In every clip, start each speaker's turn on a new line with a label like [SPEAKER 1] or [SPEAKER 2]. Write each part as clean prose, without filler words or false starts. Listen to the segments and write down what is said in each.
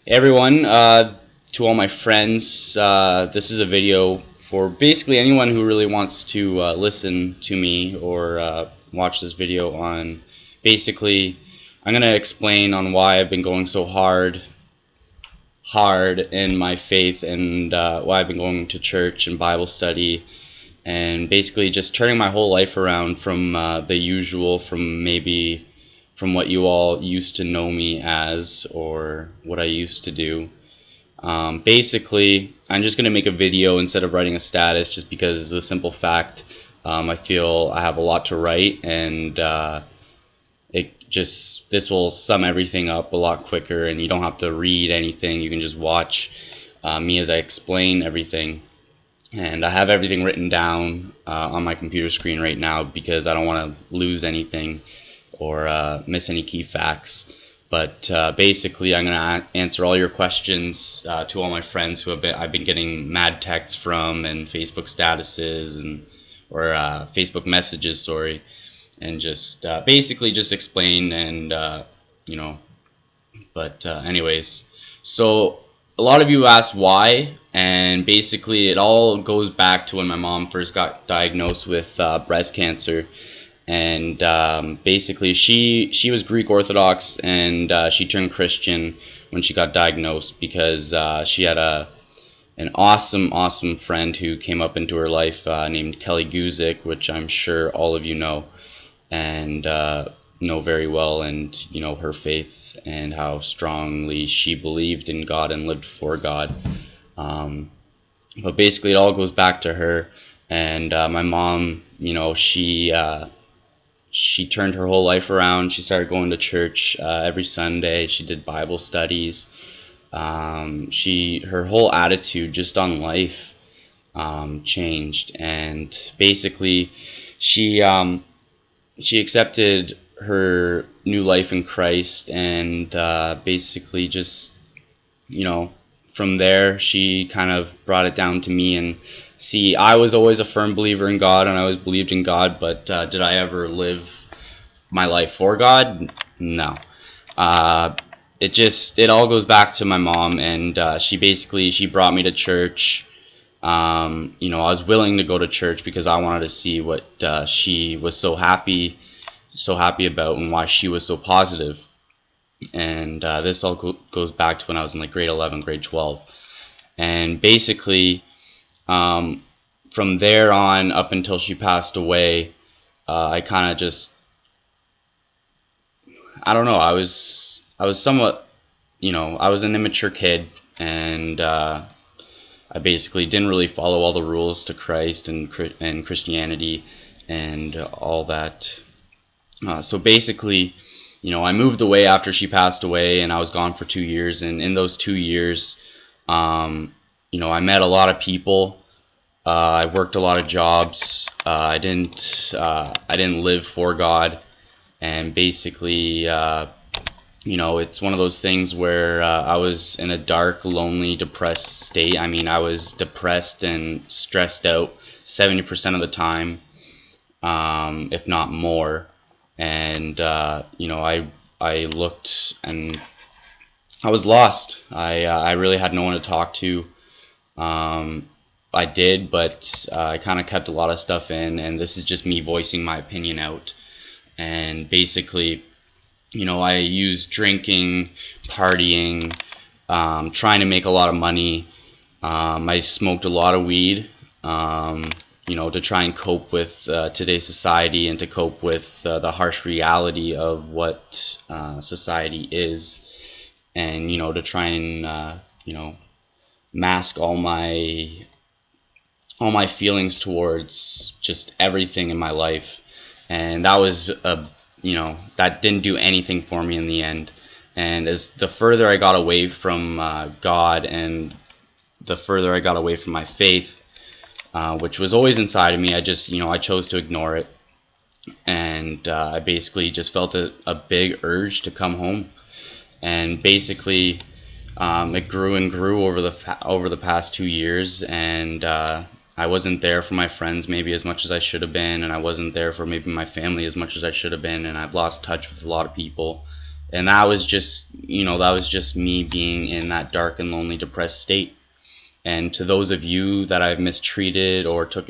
[SPEAKER 1] Hey everyone, to all my friends, this is a video for basically anyone who really wants to listen to me or watch this video on. Basically, I'm going to explain on why I've been going so hard in my faith, and why I've been going to church and Bible study, and basically just turning my whole life around from the usual, from what you all used to know me as, or what I used to do. Basically, I'm just going to make a video instead of writing a status, just because the simple fact, I feel I have a lot to write, and this will sum everything up a lot quicker, and you don't have to read anything. You can just watch me as I explain everything. And I have everything written down on my computer screen right now, because I don't want to lose anything or miss any key facts. But basically, I'm going to answer all your questions to all my friends who I've been getting mad texts from, and Facebook statuses, or Facebook messages, sorry, and just basically just explain, and you know. But anyways, so a lot of you asked why, and basically it all goes back to when my mom first got diagnosed with breast cancer. And basically she was Greek Orthodox, and she turned Christian when she got diagnosed, because she had an awesome friend who came up into her life named Kelly Guzik, which I'm sure all of you know, and know very well, and you know her faith and how strongly she believed in God and lived for God. But basically it all goes back to her. And my mom, you know, she turned her whole life around. She started going to church every Sunday. She did Bible studies. Her whole attitude just on life changed, and basically she accepted her new life in Christ, and basically just, you know, from there she kind of brought it down to me. And see, I was always a firm believer in God, and I always believed in God, but did I ever live my life for God? No. It all goes back to my mom, and she brought me to church. You know, I was willing to go to church because I wanted to see what she was so happy about, and why she was so positive. And this all goes back to when I was in like grade 11, grade 12. And basically, from there on up until she passed away, I kind of just, I don't know, I was somewhat, you know, I was an immature kid, and I basically didn't really follow all the rules to Christ and Christianity and all that. So basically, you know, I moved away after she passed away, and I was gone for 2 years. And in those 2 years, you know, I met a lot of people. I worked a lot of jobs. I didn't live for God. And basically, you know, it's one of those things where I was in a dark, lonely, depressed state. I mean, I was depressed and stressed out 70% of the time, if not more. And you know, I looked, and I was lost. I really had no one to talk to. I did, but I kind of kept a lot of stuff in, and this is just me voicing my opinion out. And basically, you know, I used drinking, partying, trying to make a lot of money. I smoked a lot of weed, you know, to try and cope with today's society, and to cope with the harsh reality of what society is, and, you know, to try and you know, mask all my feelings towards just everything in my life. And that was you know, that didn't do anything for me in the end. And as the further I got away from God, and the further I got away from my faith, which was always inside of me, I just, you know, I chose to ignore it. And I basically just felt a big urge to come home. And basically, it grew and grew over the past 2 years, and I wasn't there for my friends maybe as much as I should have been, and I wasn't there for maybe my family as much as I should have been, and I've lost touch with a lot of people. And that was just, that was just me being in that dark and lonely, depressed state. And to those of you that I've mistreated or took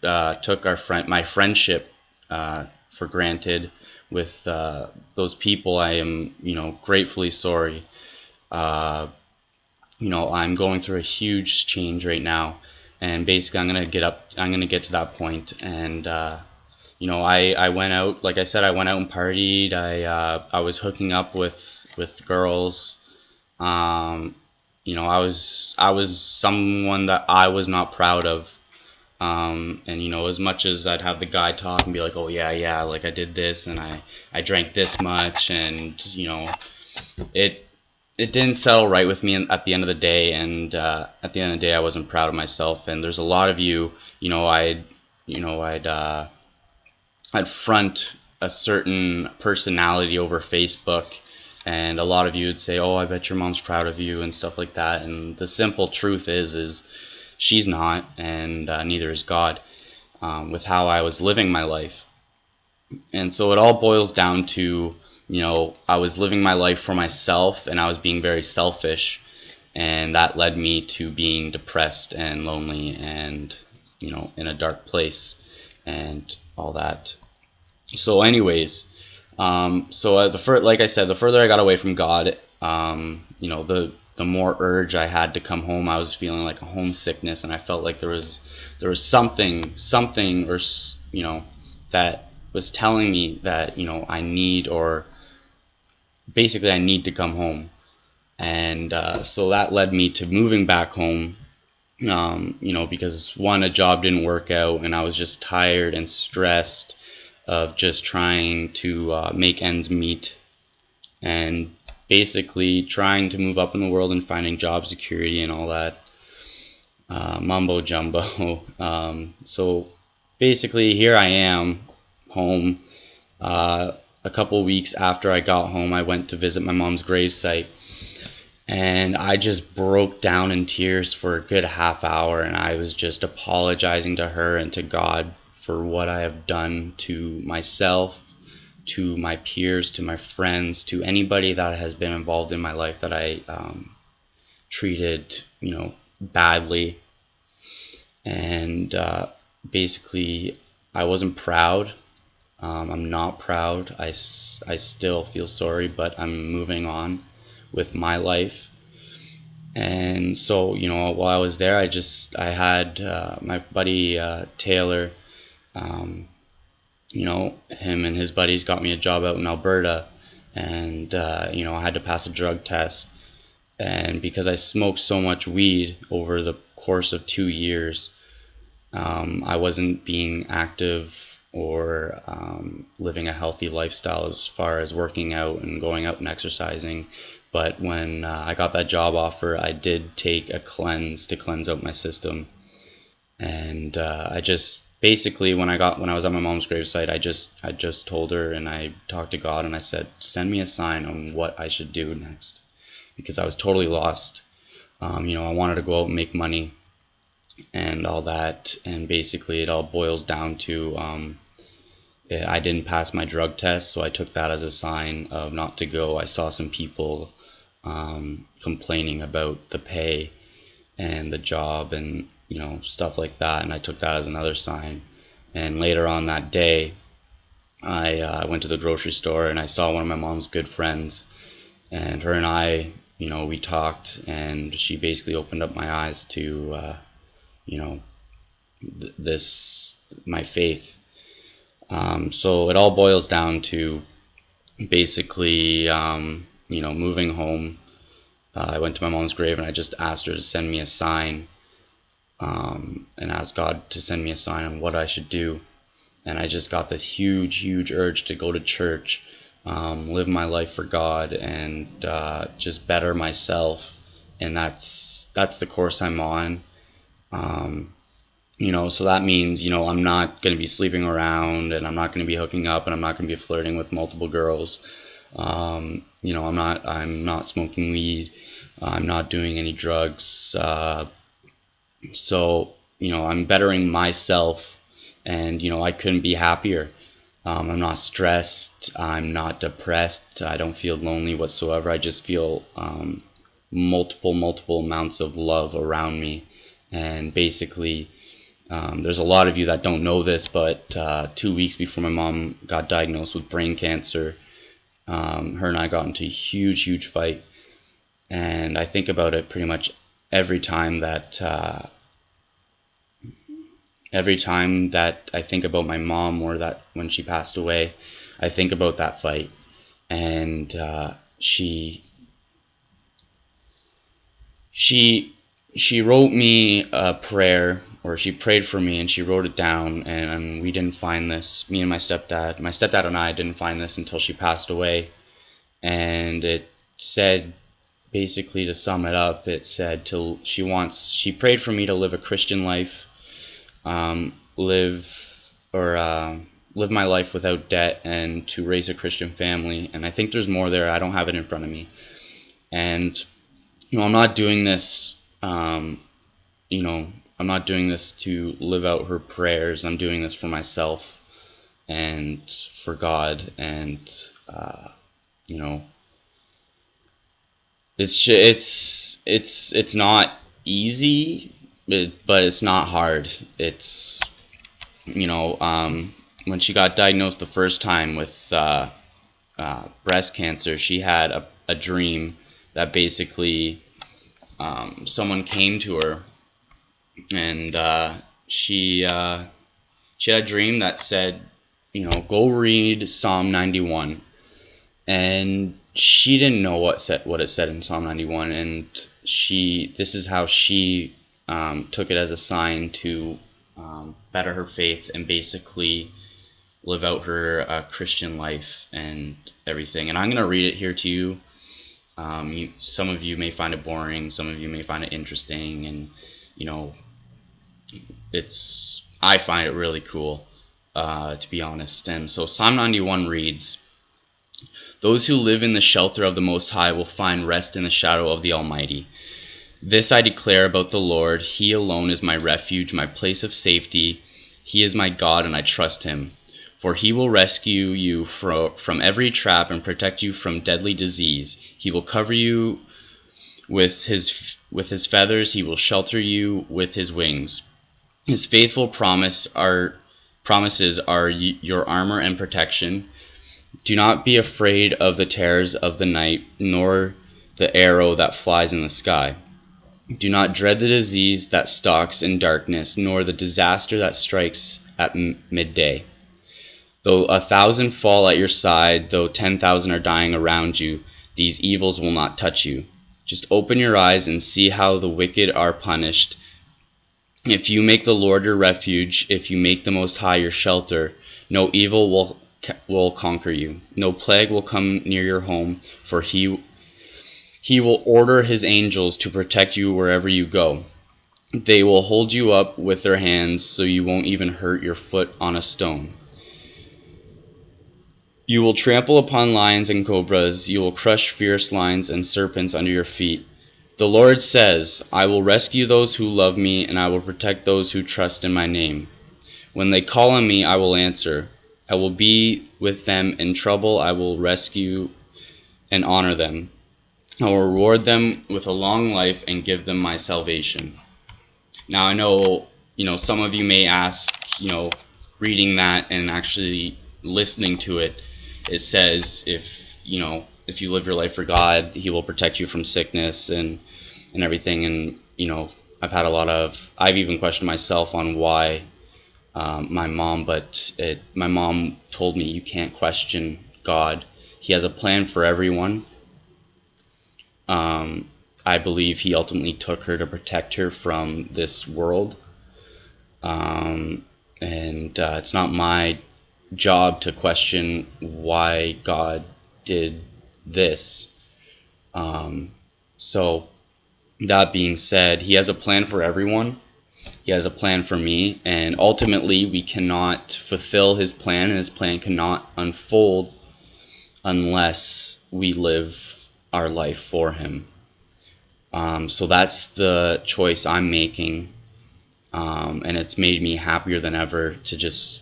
[SPEAKER 1] my friendship for granted with those people, I am, gratefully sorry. Uh, I'm going through a huge change right now, and basically I'm gonna get to that point, and I went out, like I said, I went out and partied. I was hooking up with girls. Um, I was someone that I was not proud of. And as much as I'd have the guy talk and be like, oh yeah, yeah, like I did this and I drank this much, and it it didn't settle right with me at the end of the day. And at the end of the day, I wasn't proud of myself. And there's a lot of you, I'd front a certain personality over Facebook, and a lot of you would say, "Oh, I bet your mom's proud of you," and stuff like that. And the simple truth is she's not, and neither is God, with how I was living my life. And so it all boils down to, I was living my life for myself, and I was being very selfish, and that led me to being depressed and lonely, and in a dark place, and all that. So anyways, like I said, the further I got away from God, the more urge I had to come home. I was feeling like a homesickness, and I felt like there was something, or that was telling me that I need, or basically I need to come home. And so that led me to moving back home. Because one, a job didn't work out, and I was just tired and stressed of just trying to make ends meet, and basically trying to move up in the world and finding job security and all that mumbo jumbo. So basically, here I am, home. A couple weeks after I got home, I went to visit my mom's gravesite, and I just broke down in tears for a good half hour, and I was just apologizing to her and to God for what I have done to myself, to my peers, to my friends, to anybody that has been involved in my life that I treated, badly. And basically, I wasn't proud. I'm not proud. I still feel sorry, but I'm moving on with my life. And so, while I was there, I had my buddy Taylor. Him and his buddies got me a job out in Alberta, and I had to pass a drug test. And because I smoked so much weed over the course of 2 years, I wasn't being active or living a healthy lifestyle as far as working out and going out and exercising. But when I got that job offer, I did take a cleanse to cleanse out my system. And I just basically, when I was at my mom's gravesite, I just told her, and I talked to God, and I said, send me a sign on what I should do next, because I was totally lost. I wanted to go out and make money and all that, and basically it all boils down to I didn't pass my drug test, so I took that as a sign of not to go. I saw some people complaining about the pay and the job, and stuff like that, and I took that as another sign. And later on that day, I went to the grocery store, and I saw one of my mom's good friends, and her and I, we talked, and she basically opened up my eyes to this, my faith. So it all boils down to basically moving home. I went to my mom's grave, and I just asked her to send me a sign, and asked God to send me a sign on what I should do. And I just got this huge urge to go to church, live my life for God, and just better myself. And that's the course I'm on. So that means, I'm not going to be sleeping around, and I'm not going to be hooking up, and I'm not going to be flirting with multiple girls. I'm not smoking weed. I'm not doing any drugs. So, I'm bettering myself, and, I couldn't be happier. I'm not stressed. I'm not depressed. I don't feel lonely whatsoever. I just feel multiple amounts of love around me. And basically, there's a lot of you that don't know this, but 2 weeks before my mom got diagnosed with brain cancer, her and I got into a huge fight. And I think about it pretty much every time that I think about my mom, or that when she passed away, I think about that fight. And she she wrote me a prayer, or she prayed for me, and she wrote it down. And we didn't find this. Me and my stepdad and I didn't find this until she passed away. And it said, basically, to sum it up, it said she prayed for me to live a Christian life, live live my life without debt, and to raise a Christian family. And I think there's more there. I don't have it in front of me. And I'm not doing this. I'm not doing this to live out her prayers. I'm doing this for myself and for God. And you know, it's not easy, but it's not hard. It's when she got diagnosed the first time with breast cancer, she had a dream that basically someone came to her, and she had a dream that said, go read Psalm 91. And she didn't know what it said in Psalm 91, and this is how she took it as a sign to better her faith and basically live out her Christian life and everything. And I'm going to read it here to you. Some of you may find it boring, some of you may find it interesting, and I find it really cool, to be honest. And so Psalm 91 reads, "Those who live in the shelter of the Most High will find rest in the shadow of the Almighty. This I declare about the Lord. He alone is my refuge, my place of safety. He is my God, and I trust him. For he will rescue you from every trap and protect you from deadly disease. He will cover you with his feathers. He will shelter you with his wings. His faithful promises are your armor and protection. Do not be afraid of the terrors of the night, nor the arrow that flies in the sky. Do not dread the disease that stalks in darkness, nor the disaster that strikes at midday. Though 1,000 fall at your side, though 10,000 are dying around you, these evils will not touch you. Just open your eyes and see how the wicked are punished. If you make the Lord your refuge, if you make the Most High your shelter, no evil will conquer you. No plague will come near your home, for he will order his angels to protect you wherever you go. They will hold you up with their hands so you won't even hurt your foot on a stone. You will trample upon lions and cobras. You will crush fierce lions and serpents under your feet. The Lord says, I will rescue those who love me, and I will protect those who trust in my name. When they call on me, I will answer. I will be with them in trouble. I will rescue and honor them. I will reward them with a long life and give them my salvation." Now I know, some of you may ask, reading that and actually listening to it, it says if you live your life for God, he will protect you from sickness and everything. And, I've even questioned myself on why my mom told me, you can't question God. He has a plan for everyone. I believe he ultimately took her to protect her from this world. And it's not my job to question why God did this. So that being said, he has a plan for everyone. He has a plan for me, and ultimately we cannot fulfill his plan, and his plan cannot unfold unless we live our life for him. So that's the choice I'm making, and it's made me happier than ever to just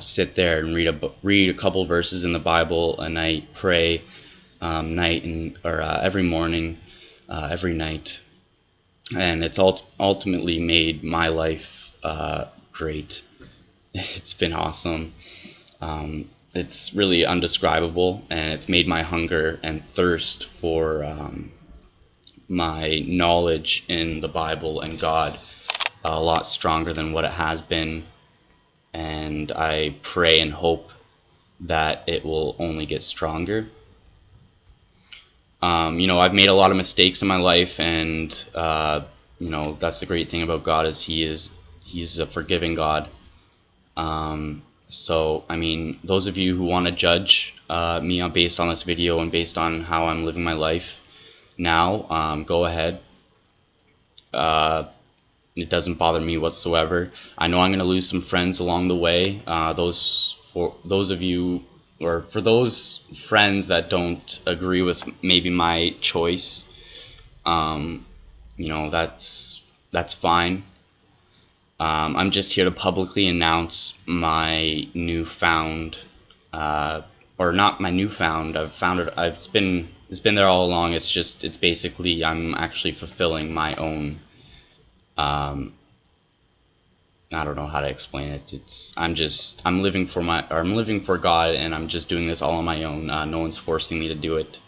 [SPEAKER 1] sit there and read a couple verses in the Bible a night, pray night and or every morning, every night, and it's ultimately made my life great. It's been awesome. It's really undescribable, and it's made my hunger and thirst for my knowledge in the Bible and God a lot stronger than what it has been. And I pray and hope that it will only get stronger. I've made a lot of mistakes in my life, and that's the great thing about God is He's a forgiving God. So, I mean, those of you who want to judge me based on this video and based on how I'm living my life now, go ahead. It doesn't bother me whatsoever. I know I'm going to lose some friends along the way. For those of you, or for those friends that don't agree with maybe my choice, that's fine. I'm just here to publicly announce my newfound, or not my newfound. I've found it. It's been there all along. It's basically I'm actually fulfilling my own. I don't know how to explain it. I'm living for God, and I'm just doing this all on my own. No one's forcing me to do it.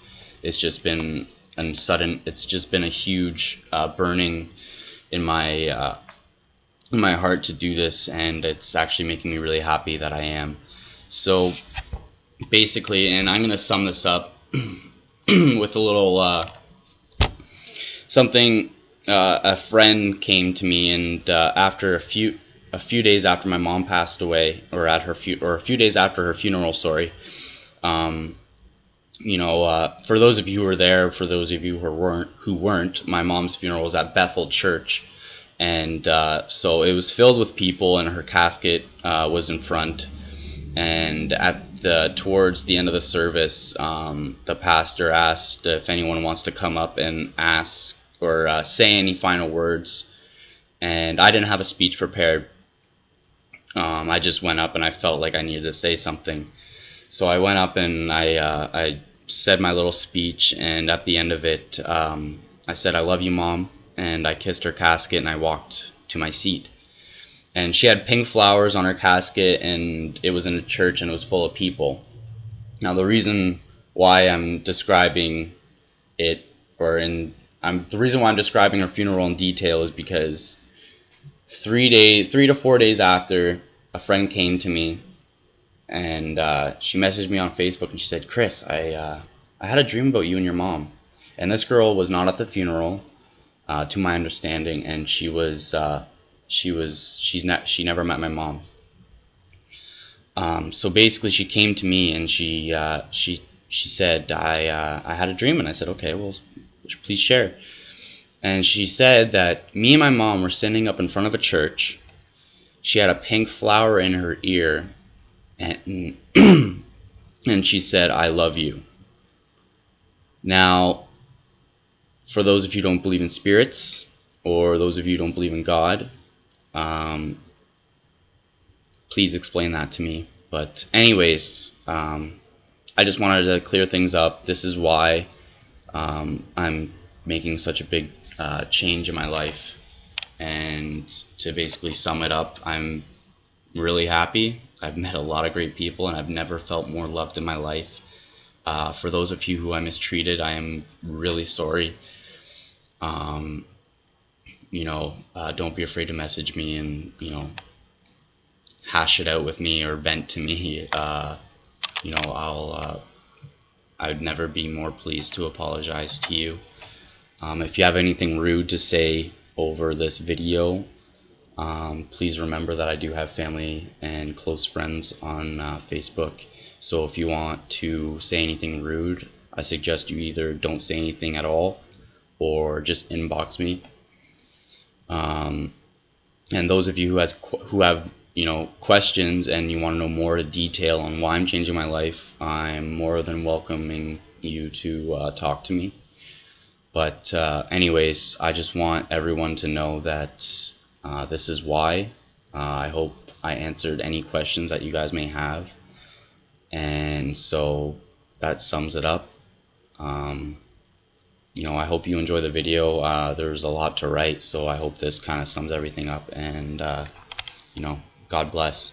[SPEAKER 1] It's just been it's just been a huge burning in my heart to do this, and it's actually making me really happy that I am. So basically, and I'm gonna sum this up with a little something. A friend came to me, and after a few days after my mom passed away, or a few days after her funeral, sorry. For those of you who were there, for those of you who weren't, my mom's funeral was at Bethel Church, and so it was filled with people, and her casket was in front. And towards the end of the service, the pastor asked if anyone wants to come up and ask or say any final words, and I didn't have a speech prepared. I just went up and I felt like I needed to say something, so I went up and I said my little speech, and at the end of it, I said, "I love you, Mom," and I kissed her casket and I walked to my seat. And she had pink flowers on her casket, and it was in a church and it was full of people. Now the reason why I'm describing it, the reason why I'm describing her funeral in detail is because 3 to 4 days after, a friend came to me, and she messaged me on Facebook, and she said, "Chris, I had a dream about you and your mom." And this girl was not at the funeral, to my understanding, and she never met my mom. So basically, she came to me and she said, I had a dream, and I said, "Okay, well, please share." And she said that me and my mom were sitting up in front of a church. She had a pink flower in her ear, and and she said, "I love you." Now, for those of you who don't believe in spirits, or those of you who don't believe in God, please explain that to me. But anyways, I just wanted to clear things up. This is why I'm making such a big change in my life. And to basically sum it up, I'm really happy. I've met a lot of great people, and I've never felt more loved in my life. For those of you who I mistreated, I am really sorry. Don't be afraid to message me and, hash it out with me or vent to me. I would never be more pleased to apologize to you. If you have anything rude to say over this video, please remember that I do have family and close friends on Facebook. So if you want to say anything rude, I suggest you either don't say anything at all or just inbox me. And those of you who have questions and you want to know more detail on why I'm changing my life, I'm more than welcoming you to talk to me. But anyways, I just want everyone to know that this is why. I hope I answered any questions that you guys may have. And so that sums it up. I hope you enjoy the video. There's a lot to write, so I hope this kind of sums everything up. And, God bless.